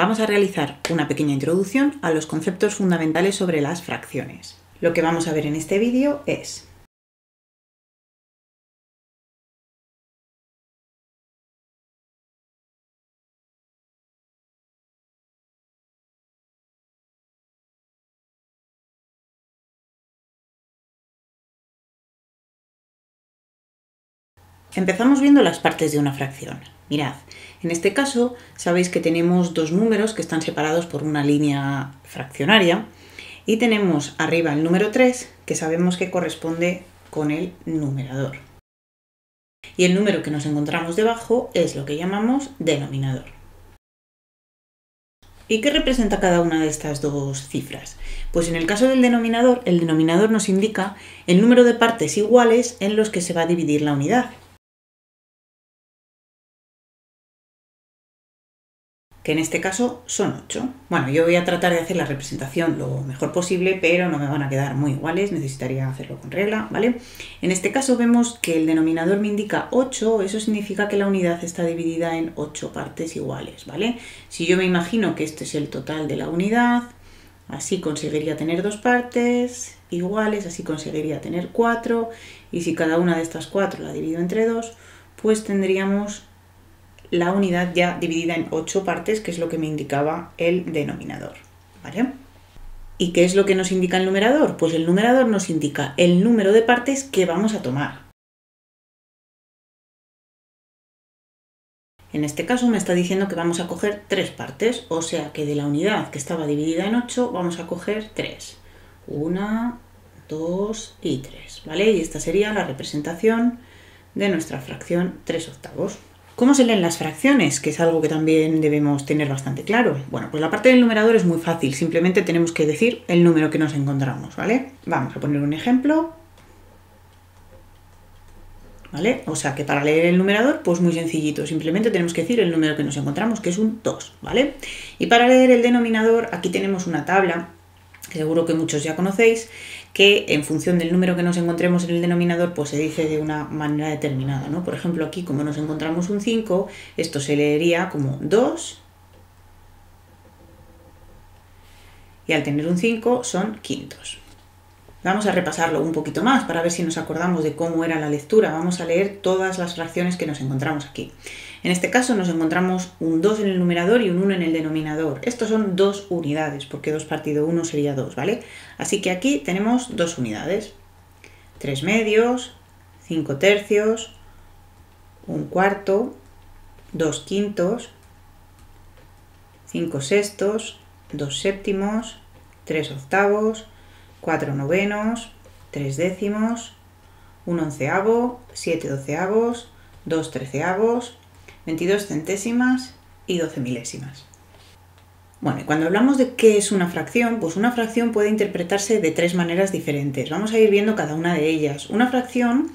vamos a realizar una pequeña introducción a los conceptos fundamentales sobre las fracciones. Lo que vamos a ver en este vídeo es: empezamos viendo las partes de una fracción. Mirad, en este caso sabéis que tenemos dos números que están separados por una línea fraccionaria y tenemos arriba el número 3, que sabemos que corresponde con el numerador. Y el número que nos encontramos debajo es lo que llamamos denominador. ¿Y qué representa cada una de estas dos cifras? Pues en el caso del denominador, el denominador nos indica el número de partes iguales en los que se va a dividir la unidad, que en este caso son 8. Bueno, yo voy a tratar de hacer la representación lo mejor posible, pero no me van a quedar muy iguales, necesitaría hacerlo con regla, ¿vale? En este caso vemos que el denominador me indica 8, eso significa que la unidad está dividida en 8 partes iguales, ¿vale? Si yo me imagino que este es el total de la unidad, así conseguiría tener 2 partes iguales, así conseguiría tener 4, y si cada una de estas 4 la divido entre 2, pues tendríamos la unidad ya dividida en 8 partes, que es lo que me indicaba el denominador, ¿vale? ¿Y qué es lo que nos indica el numerador? Pues el numerador nos indica el número de partes que vamos a tomar. En este caso me está diciendo que vamos a coger 3 partes, o sea que de la unidad que estaba dividida en 8 vamos a coger 3. 1, 2 y 3, ¿vale? Y esta sería la representación de nuestra fracción 3/8. ¿Cómo se leen las fracciones? Que es algo que también debemos tener bastante claro. Bueno, pues la parte del numerador es muy fácil, simplemente tenemos que decir el número que nos encontramos, ¿vale? Vamos a poner un ejemplo, ¿vale? O sea que para leer el numerador, pues muy sencillito, simplemente tenemos que decir el número que nos encontramos, que es un 2, ¿vale? Y para leer el denominador, aquí tenemos una tabla, que seguro que muchos ya conocéis, que en función del número que nos encontremos en el denominador, pues se dice de una manera determinada, ¿no? Por ejemplo, aquí como nos encontramos un 5, esto se leería como 2, y al tener un 5 son quintos. Vamos a repasarlo un poquito más para ver si nos acordamos de cómo era la lectura. Vamos a leer todas las fracciones que nos encontramos aquí. En este caso nos encontramos un 2 en el numerador y un 1 en el denominador. Estos son 2 unidades, porque 2 partido 1 sería 2, ¿vale? Así que aquí tenemos 2 unidades. 3 medios, 5 tercios, 1 cuarto, 2 quintos, 5 sextos, 2 séptimos, 3 octavos, 4 novenos, 3 décimos, 1 onceavo, 7 doceavos, 2 treceavos, 22 centésimas y 12 milésimas. Bueno, y cuando hablamos de qué es una fracción, pues una fracción puede interpretarse de 3 maneras diferentes. Vamos a ir viendo cada una de ellas. Una fracción,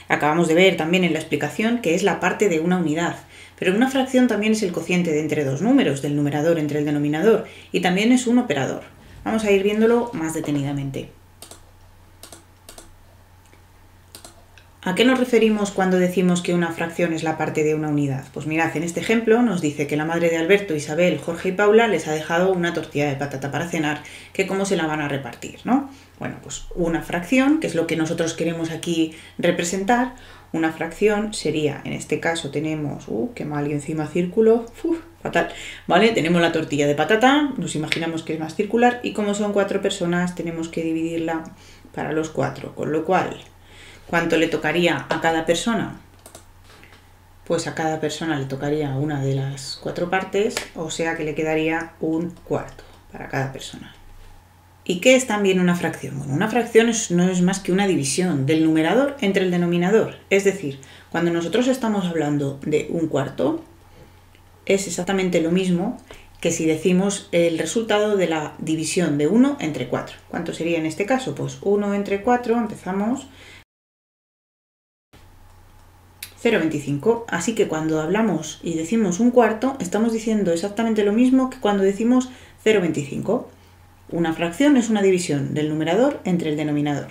acabamos de ver también en la explicación, que es la parte de una unidad. Pero una fracción también es el cociente de entre dos números, del numerador entre el denominador, y también es un operador. Vamos a ir viéndolo más detenidamente. ¿A qué nos referimos cuando decimos que una fracción es la parte de una unidad? Pues mirad, en este ejemplo nos dice que la madre de Alberto, Isabel, Jorge y Paula les ha dejado una tortilla de patata para cenar, que cómo se la van a repartir, ¿no? Bueno, pues una fracción, que es lo que nosotros queremos aquí representar, una fracción sería, en este caso tenemos, qué mal, y encima círculo, fatal, ¿vale? Tenemos la tortilla de patata, nos imaginamos que es más circular, y como son 4 personas tenemos que dividirla para los 4, con lo cual, ¿cuánto le tocaría a cada persona? Pues a cada persona le tocaría una de las 4 partes, o sea que le quedaría un cuarto para cada persona. ¿Y qué es también una fracción? Bueno, una fracción no es más que una división del numerador entre el denominador. Es decir, cuando nosotros estamos hablando de un cuarto, es exactamente lo mismo que si decimos el resultado de la división de 1 entre 4. ¿Cuánto sería en este caso? Pues 1 entre 4, empezamos, 0,25. Así que cuando hablamos y decimos un cuarto, estamos diciendo exactamente lo mismo que cuando decimos 0,25. Una fracción es una división del numerador entre el denominador.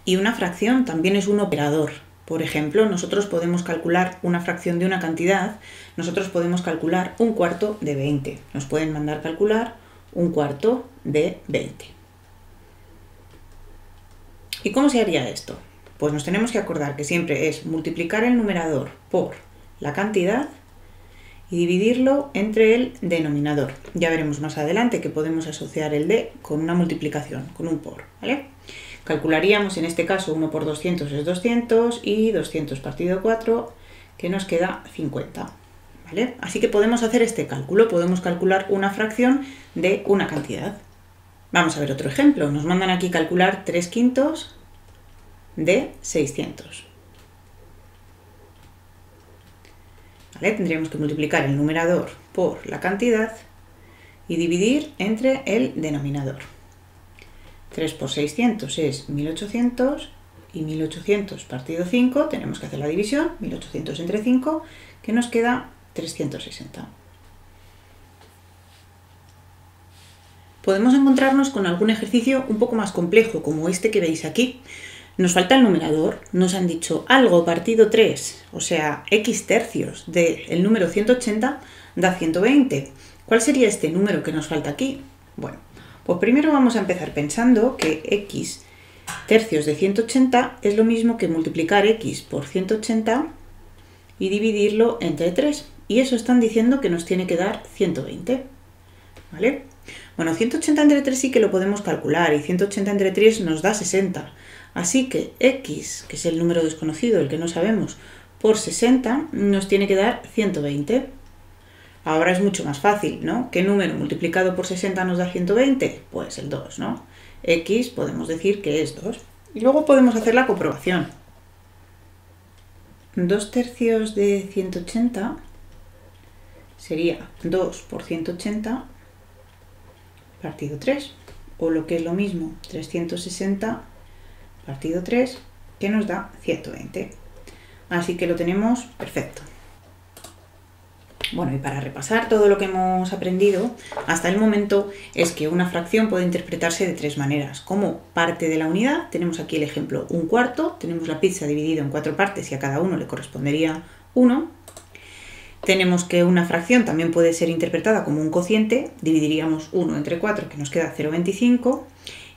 Y una fracción también es un operador. Por ejemplo, nosotros podemos calcular una fracción de una cantidad, nosotros podemos calcular un cuarto de 20. Nos pueden mandar calcular un cuarto de 20. ¿Y cómo se haría esto? Pues nos tenemos que acordar que siempre es multiplicar el numerador por la cantidad y dividirlo entre el denominador. Ya veremos más adelante que podemos asociar el de con una multiplicación, con un por, ¿vale? Calcularíamos en este caso 1 por 200 es 200 y 200 partido 4, que nos queda 50, ¿vale? Así que podemos hacer este cálculo, podemos calcular una fracción de una cantidad. Vamos a ver otro ejemplo, nos mandan aquí calcular 3 quintos de 600. ¿Vale? Tendríamos que multiplicar el numerador por la cantidad y dividir entre el denominador. 3 por 600 es 1800 y 1800 partido 5, tenemos que hacer la división, 1800 entre 5, que nos queda 360. Podemos encontrarnos con algún ejercicio un poco más complejo, como este que veis aquí. Nos falta el numerador, nos han dicho algo partido 3, o sea, x tercios del número 180 da 120. ¿Cuál sería este número que nos falta aquí? Bueno, pues primero vamos a empezar pensando que x tercios de 180 es lo mismo que multiplicar x por 180 y dividirlo entre 3. Y eso están diciendo que nos tiene que dar 120, ¿vale? Bueno, 180 entre 3 sí que lo podemos calcular y 180 entre 3 nos da 60. Así que x, que es el número desconocido, el que no sabemos, por 60 nos tiene que dar 120. Ahora es mucho más fácil, ¿no? ¿Qué número multiplicado por 60 nos da 120? Pues el 2, ¿no? X podemos decir que es 2. Y luego podemos hacer la comprobación. 2 tercios de 180 sería 2 por 180 partido 3. O lo que es lo mismo, 360 partido 3, que nos da 120. Así que lo tenemos perfecto. Bueno, y para repasar todo lo que hemos aprendido hasta el momento es que una fracción puede interpretarse de tres maneras. Como parte de la unidad, tenemos aquí el ejemplo un cuarto, tenemos la pizza dividida en 4 partes y a cada uno le correspondería 1. Tenemos que una fracción también puede ser interpretada como un cociente, dividiríamos 1 entre 4 que nos queda 0,25.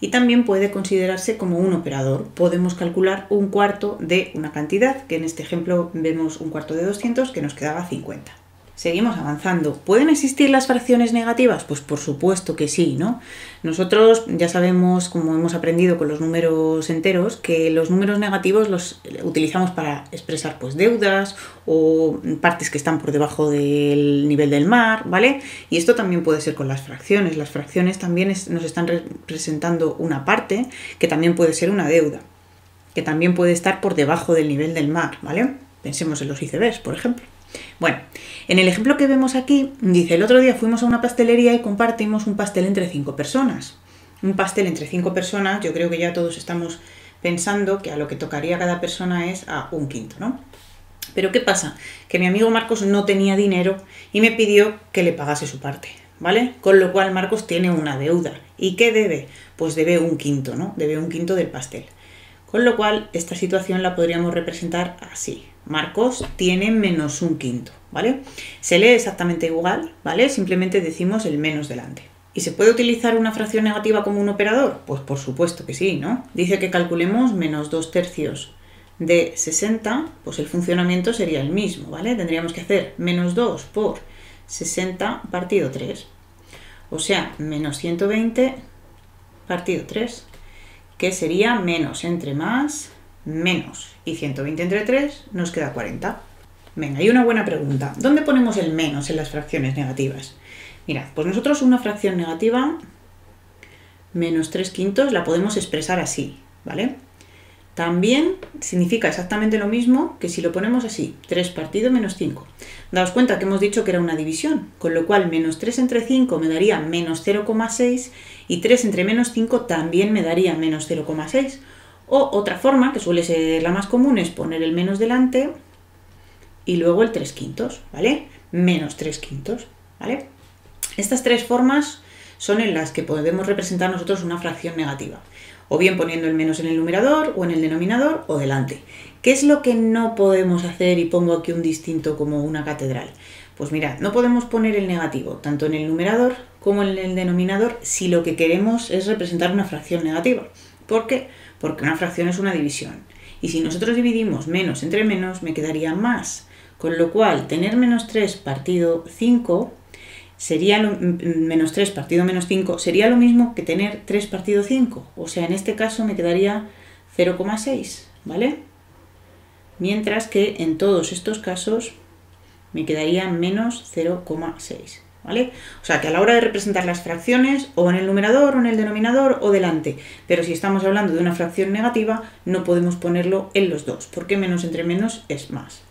Y también puede considerarse como un operador. Podemos calcular un cuarto de una cantidad, que en este ejemplo vemos un cuarto de 200 que nos quedaba 50. Seguimos avanzando. ¿Pueden existir las fracciones negativas? Pues por supuesto que sí, ¿no? Nosotros ya sabemos, como hemos aprendido con los números enteros, que los números negativos los utilizamos para expresar pues deudas o partes que están por debajo del nivel del mar, ¿vale? Y esto también puede ser con las fracciones. Las fracciones también nos están representando una parte que también puede ser una deuda, que también puede estar por debajo del nivel del mar, ¿vale? Pensemos en los icebergs, por ejemplo. Bueno, en el ejemplo que vemos aquí, dice, el otro día fuimos a una pastelería y compartimos un pastel entre 5 personas. Un pastel entre 5 personas, yo creo que ya todos estamos pensando que a lo que tocaría cada persona es a un quinto, ¿no? Pero ¿qué pasa? Que mi amigo Marcos no tenía dinero y me pidió que le pagase su parte, ¿vale? Con lo cual Marcos tiene una deuda. ¿Y qué debe? Pues debe un quinto, ¿no? Debe un quinto del pastel. Con lo cual, esta situación la podríamos representar así. Marcos tiene menos un quinto, ¿vale? Se lee exactamente igual, ¿vale? Simplemente decimos el menos delante. ¿Y se puede utilizar una fracción negativa como un operador? Pues por supuesto que sí, ¿no? Dice que calculemos menos 2 tercios de 60, pues el funcionamiento sería el mismo, ¿vale? Tendríamos que hacer menos 2 por 60 partido 3. O sea, menos 120 partido 3. Que sería menos entre más, menos. Y 120 entre 3 nos queda 40. Venga, y una buena pregunta. ¿Dónde ponemos el menos en las fracciones negativas? Mirad, pues nosotros una fracción negativa, menos 3 quintos, la podemos expresar así, ¿vale? También significa exactamente lo mismo que si lo ponemos así, 3 partido menos 5. Daos cuenta que hemos dicho que era una división, con lo cual menos 3 entre 5 me daría menos 0,6 y 3 entre menos 5 también me daría menos 0,6. O otra forma, que suele ser la más común, es poner el menos delante y luego el 3 quintos, ¿vale? Menos 3 quintos, ¿vale? Estas tres formas son en las que podemos representar nosotros una fracción negativa. o bien poniendo el menos en el numerador o en el denominador o delante. ¿Qué es lo que no podemos hacer? Y pongo aquí un distinto como una catedral. Pues mirad, no podemos poner el negativo tanto en el numerador como en el denominador si lo que queremos es representar una fracción negativa. ¿Por qué? Porque una fracción es una división. Y si nosotros dividimos menos entre menos, me quedaría más. Con lo cual, tener menos 3 partido 5 sería menos 3 partido menos 5 sería lo mismo que tener 3 partido 5. O sea, en este caso me quedaría 0,6, ¿vale? Mientras que en todos estos casos me quedaría menos 0,6, ¿vale? O sea, que a la hora de representar las fracciones, o en el numerador, o en el denominador, o delante. Pero si estamos hablando de una fracción negativa, no podemos ponerlo en los dos, porque menos entre menos es más.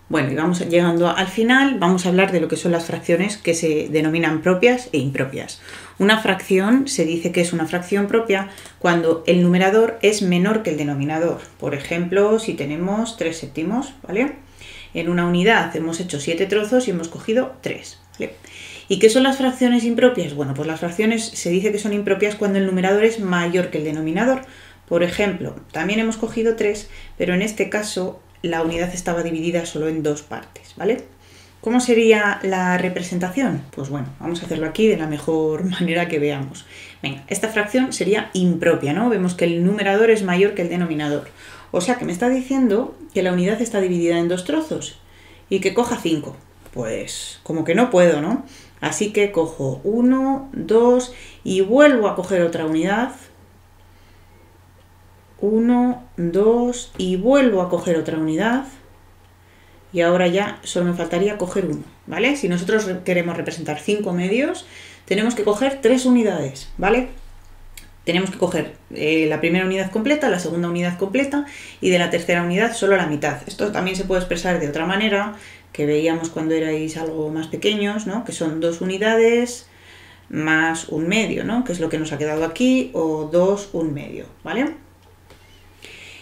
Bueno, y vamos llegando al final, vamos a hablar de lo que son las fracciones que se denominan propias e impropias. Una fracción se dice que es una fracción propia cuando el numerador es menor que el denominador. Por ejemplo, si tenemos 3 séptimos, ¿vale? En una unidad hemos hecho 7 trozos y hemos cogido 3, ¿vale? ¿Y qué son las fracciones impropias? Bueno, pues las fracciones se dice que son impropias cuando el numerador es mayor que el denominador. Por ejemplo, también hemos cogido 3, pero en este caso la unidad estaba dividida solo en 2 partes, ¿vale? ¿Cómo sería la representación? Pues bueno, vamos a hacerlo aquí de la mejor manera que veamos. Venga, esta fracción sería impropia, ¿no? Vemos que el numerador es mayor que el denominador. O sea que me está diciendo que la unidad está dividida en 2 trozos y que coja 5. Pues como que no puedo, ¿no? Así que cojo 1, 2 y vuelvo a coger otra unidad. 1, 2 y vuelvo a coger otra unidad. Y ahora ya solo me faltaría coger 1, ¿vale? Si nosotros queremos representar 5 medios, tenemos que coger 3 unidades, ¿vale? Tenemos que coger la primera unidad completa, la segunda unidad completa y de la tercera unidad solo la mitad. Esto también se puede expresar de otra manera, que veíamos cuando erais algo más pequeños, ¿no? Que son 2 unidades más un medio, ¿no? Que es lo que nos ha quedado aquí, o 2, un medio, ¿vale?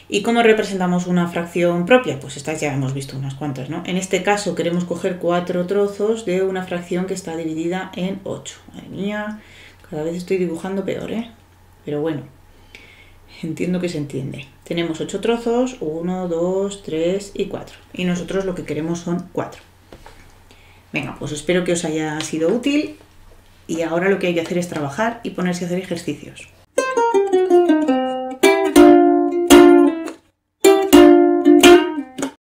¿Y cómo representamos una fracción propia? Pues estas ya hemos visto unas cuantas, ¿no? En este caso queremos coger 4 trozos de una fracción que está dividida en 8. Madre mía, cada vez estoy dibujando peor, ¿eh? Pero bueno, entiendo que se entiende. Tenemos 8 trozos, 1, 2, 3 y 4. Y nosotros lo que queremos son 4. Venga, pues espero que os haya sido útil. Y ahora lo que hay que hacer es trabajar y ponerse a hacer ejercicios.